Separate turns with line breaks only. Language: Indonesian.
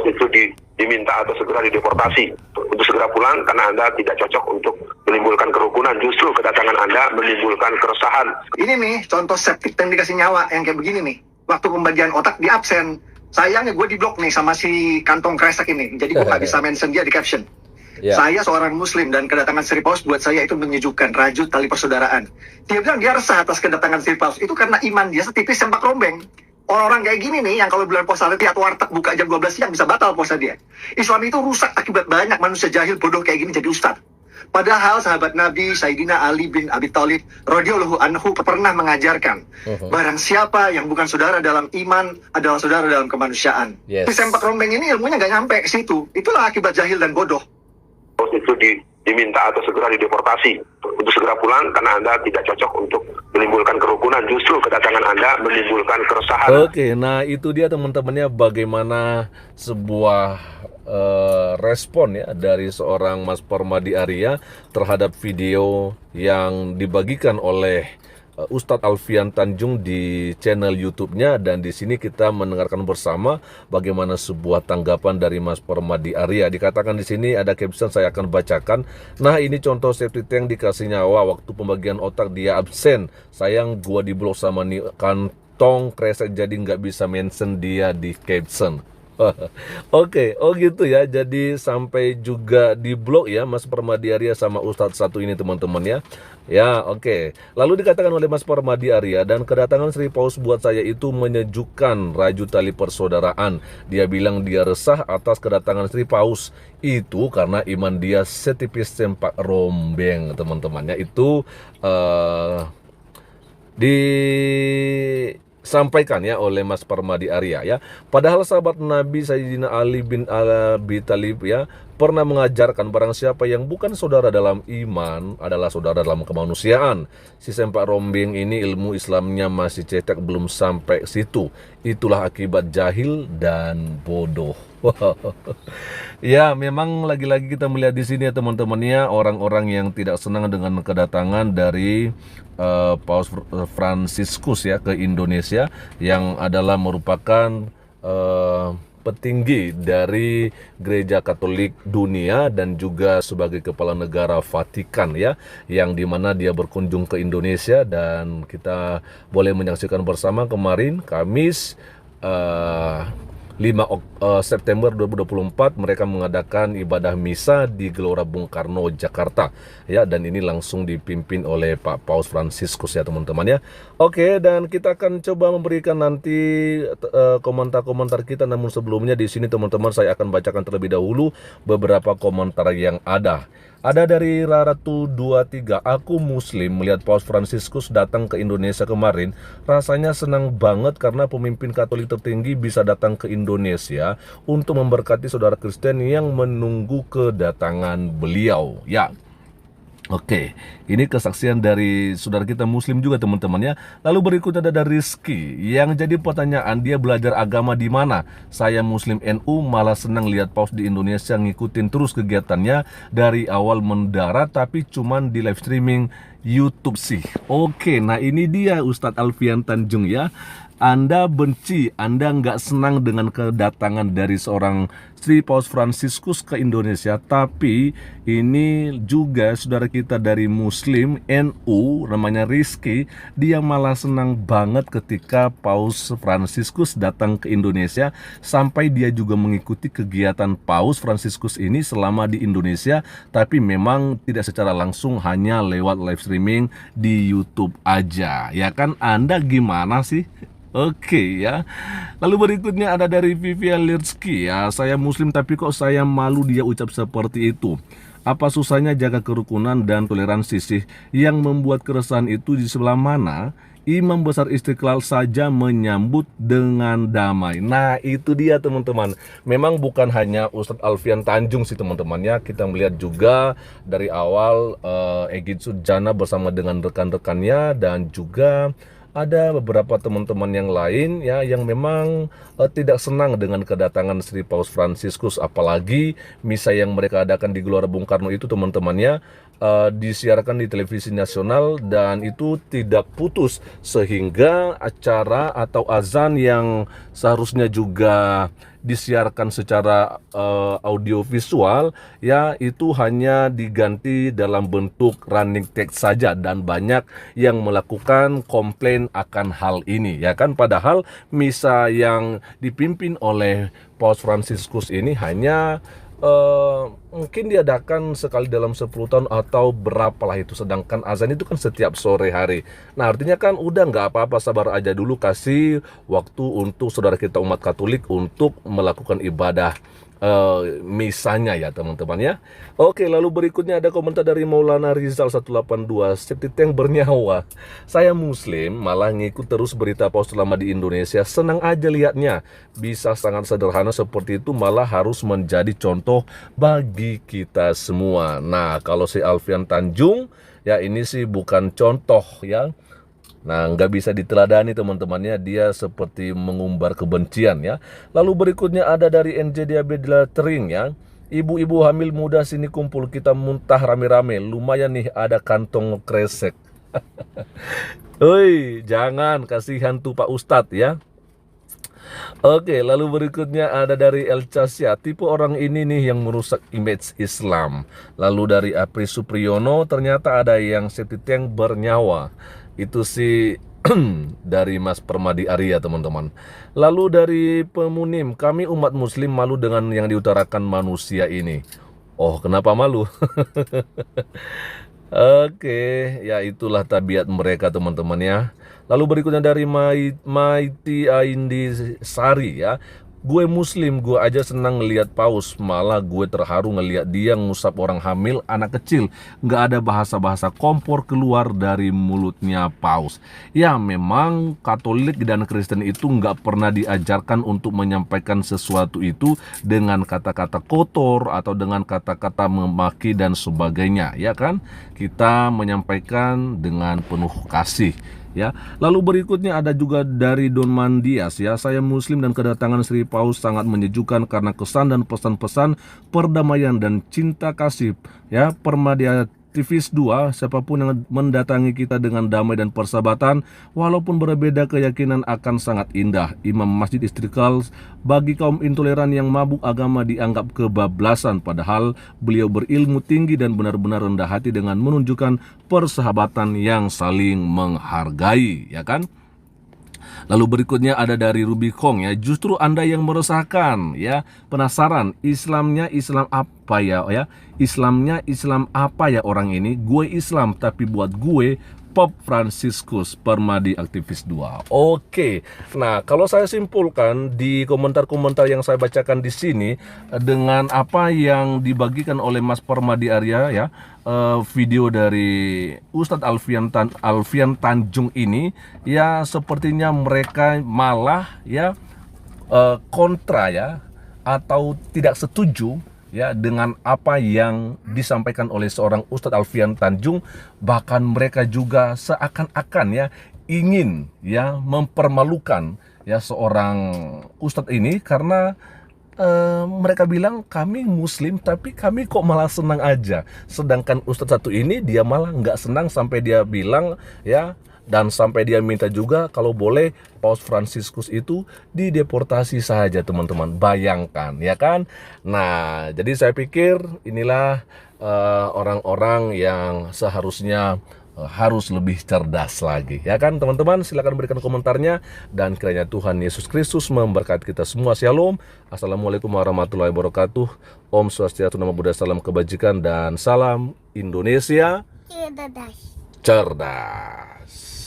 itu diminta atau segera dideportasi untuk segera pulang karena Anda tidak cocok untuk menimbulkan kerukunan. Justru kedatangan Anda menimbulkan keresahan.
Ini nih contoh septic tank dikasih nyawa yang kayak begini nih. Waktu pembagian otak di absen. Sayangnya gue di blok nih sama si kantong kresek ini. Jadi gue nggak bisa mention dia di caption. Saya seorang muslim dan kedatangan Sri Paus buat saya itu menyejukkan, rajut tali persaudaraan. Dia bilang dia resah atas kedatangan Sri Paus. Itu karena iman dia setipis sempak rombeng. Orang-orang kayak gini nih yang kalau bulan puasa lihat warteg buka jam 12 siang bisa batal puasa dia. Islam itu rusak akibat banyak manusia jahil bodoh kayak gini jadi ustadz. Padahal sahabat Nabi Sayyidina Ali bin Abi Thalib radhiyallahu anhu pernah mengajarkan barang siapa yang bukan saudara dalam iman adalah saudara dalam kemanusiaan. Di sempak rombeng ini ilmunya nggak nyampe ke situ. Itulah akibat jahil dan bodoh.
Itu diminta atau segera dideportasi untuk segera pulang karena Anda tidak cocok untuk menimbulkan kerukunan. Justru kedatangan Anda menimbulkan keresahan.
Oke, nah itu dia teman-temannya bagaimana sebuah respon ya dari seorang Mas Permadi Arya terhadap video yang dibagikan oleh Ustadz Alfian Tanjung di channel YouTube-nya, dan di sini kita mendengarkan bersama bagaimana sebuah tanggapan dari Mas Permadi Arya. Dikatakan di sini ada caption, saya akan bacakan. Nah, ini contoh septic tank dikasih nyawa waktu pembagian otak dia absen. Sayang gua di blok sama nih kantong kresek jadi nggak bisa mention dia di caption. Oke, oh gitu ya. Jadi sampai juga di blog ya Mas Permadi Arya sama Ustadz satu ini teman-teman ya. Ya, oke. Lalu dikatakan oleh Mas Permadi Arya, dan kedatangan Sri Paus buat saya itu menyejukkan, rajut tali persaudaraan. Dia bilang dia resah atas kedatangan Sri Paus itu karena iman dia setipis sempak rombeng, teman-temannya. Itu disampaikan ya oleh Mas Permadi Arya ya. Padahal sahabat Nabi Sayyidina Ali bin Abi Thalib ya pernah mengajarkan barang siapa yang bukan saudara dalam iman adalah saudara dalam kemanusiaan. Si sempak rombeng ini ilmu Islamnya masih cetek, belum sampai situ. Itulah akibat jahil dan bodoh. Ya, memang lagi-lagi kita melihat di sini ya teman-temannya, orang-orang yang tidak senang dengan kedatangan dari Paus Fransiskus ya ke Indonesia, yang adalah merupakan petinggi dari Gereja Katolik Dunia dan juga sebagai kepala negara Vatikan ya, yang dimana dia berkunjung ke Indonesia, dan kita boleh menyaksikan bersama kemarin Kamis 5 September 2024 mereka mengadakan ibadah misa di Gelora Bung Karno, Jakarta ya, dan ini langsung dipimpin oleh Pak Paus Fransiskus ya teman-teman ya. Oke, dan kita akan coba memberikan nanti komentar-komentar kita, namun sebelumnya di sini teman-teman saya akan bacakan terlebih dahulu beberapa komentar yang ada. Ada dari Raratu23, aku muslim melihat Paus Fransiskus datang ke Indonesia kemarin, rasanya senang banget karena pemimpin Katolik tertinggi bisa datang ke Indonesia untuk memberkati saudara Kristen yang menunggu kedatangan beliau. Ya. Oke, ini kesaksian dari saudara kita muslim juga teman-teman ya. Lalu berikutnya ada Rizky yang jadi pertanyaan, dia belajar agama di mana? Saya muslim NU, malah senang lihat Paus di Indonesia, ngikutin terus kegiatannya dari awal mendarat, tapi cuman di live streaming YouTube sih. Oke, nah ini dia Ustadz Alfian Tanjung ya. Anda benci, Anda nggak senang dengan kedatangan dari seorang Sri Paus Fransiskus ke Indonesia, tapi ini juga saudara kita dari Muslim NU namanya Rizky, dia malah senang banget ketika Paus Fransiskus datang ke Indonesia, sampai dia juga mengikuti kegiatan Paus Fransiskus ini selama di Indonesia, tapi memang tidak secara langsung, hanya lewat live streaming di YouTube aja. Ya kan, Anda gimana sih? Oke ya. Lalu berikutnya ada dari Vivian Lirski ya. Saya muslim tapi kok saya malu dia ucap seperti itu. Apa susahnya jaga kerukunan dan toleransi sih? Yang membuat keresahan itu di sebelah mana? Imam Besar Istiqlal saja menyambut dengan damai. Nah itu dia teman-teman. Memang bukan hanya Ustadz Alfian Tanjung sih teman-temannya. Kita melihat juga dari awal Egid Sujana bersama dengan rekan-rekannya, dan juga ada beberapa teman-teman yang lain ya yang memang tidak senang dengan kedatangan Sri Paus Fransiskus, apalagi misa yang mereka adakan di Gelora Bung Karno itu teman-temannya disiarkan di televisi nasional dan itu tidak putus, sehingga acara atau azan yang seharusnya juga disiarkan secara audiovisual ya itu hanya diganti dalam bentuk running text saja, dan banyak yang melakukan komplain akan hal ini ya kan, padahal misa yang dipimpin oleh Paus Fransiskus ini hanya mungkin diadakan sekali dalam 10 tahun atau berapalah itu, sedangkan azan itu kan setiap sore hari. Nah artinya kan udah nggak apa-apa, sabar aja dulu, kasih waktu untuk saudara kita umat Katolik untuk melakukan ibadah misanya ya teman-teman ya. Oke, lalu berikutnya ada komentar dari Maulana Rizal 182, septi tank bernyawa. Saya muslim malah ngikut terus berita paus selama di Indonesia, senang aja liatnya. Bisa sangat sederhana seperti itu malah harus menjadi contoh bagi kita semua. Nah kalau si Alfian Tanjung ya ini sih bukan contoh ya. Nah, nggak bisa diteladani teman-temannya, dia seperti mengumbar kebencian ya. Lalu berikutnya ada dari NJ Diabedila Tering ya. Ibu-ibu hamil muda sini kumpul, kita muntah rame-rame. Lumayan nih ada kantong kresek. Hei, jangan, kasihan tuh Pak Ustadz ya. Oke, lalu berikutnya ada dari El Casya, tipe orang ini nih yang merusak image Islam. Lalu dari Apri Supriyono, ternyata ada yang septi tank bernyawa. Itu sih dari Mas Permadi Arya teman-teman. Lalu dari Pemunim, kami umat muslim malu dengan yang diutarakan manusia ini. Oh, kenapa malu? Oke, ya itulah tabiat mereka teman-teman ya. Lalu berikutnya dari Maiti Aindi Sari ya. Gue muslim, gue aja senang ngelihat paus, malah gue terharu ngelihat dia ngusap orang hamil, anak kecil. Nggak ada bahasa-bahasa kompor keluar dari mulutnya paus. Ya memang Katolik dan Kristen itu nggak pernah diajarkan untuk menyampaikan sesuatu itu dengan kata-kata kotor atau dengan kata-kata memaki dan sebagainya, ya kan? Kita menyampaikan dengan penuh kasih. Ya, lalu berikutnya ada juga dari Don Mandias ya. Saya muslim dan kedatangan Sri Paus sangat menyejukkan karena kesan dan pesan-pesan perdamaian dan cinta kasih ya. Permadi Aktivis 2, siapapun yang mendatangi kita dengan damai dan persahabatan walaupun berbeda keyakinan akan sangat indah. Imam Masjid Istiqlal, bagi kaum intoleran yang mabuk agama dianggap kebablasan, padahal beliau berilmu tinggi dan benar-benar rendah hati dengan menunjukkan persahabatan yang saling menghargai, ya kan? Lalu berikutnya ada dari Rubicon ya, justru Anda yang meresahkan ya. Penasaran Islamnya Islam apa ya? Islamnya Islam apa ya orang ini? Gue Islam tapi buat gue Pop Fransiskus, Permadi Aktivis 2. Oke. Nah, kalau saya simpulkan di komentar-komentar yang saya bacakan di sini dengan apa yang dibagikan oleh Mas Permadi Arya ya, video dari Ustadz Alfian Tanjung ini ya, sepertinya mereka malah ya kontra ya, atau tidak setuju ya dengan apa yang disampaikan oleh seorang Ustadz Alfian Tanjung. Bahkan mereka juga seakan-akan ya ingin ya mempermalukan ya seorang Ustadz ini, karena mereka bilang kami muslim tapi kami kok malah senang aja, sedangkan Ustadz satu ini dia malah nggak senang, sampai dia bilang ya, dan sampai dia minta juga kalau boleh Paus Fransiskus itu dideportasi saja teman-teman. Bayangkan ya kan. Nah jadi saya pikir inilah orang-orang yang seharusnya harus lebih cerdas lagi, ya kan teman-teman. Silahkan berikan komentarnya, dan kiranya Tuhan Yesus Kristus memberkati kita semua. Shalom, assalamualaikum warahmatullahi wabarakatuh. Om Swastiastu, Namo Buddhaya, salam kebajikan, dan salam Indonesia cerdas.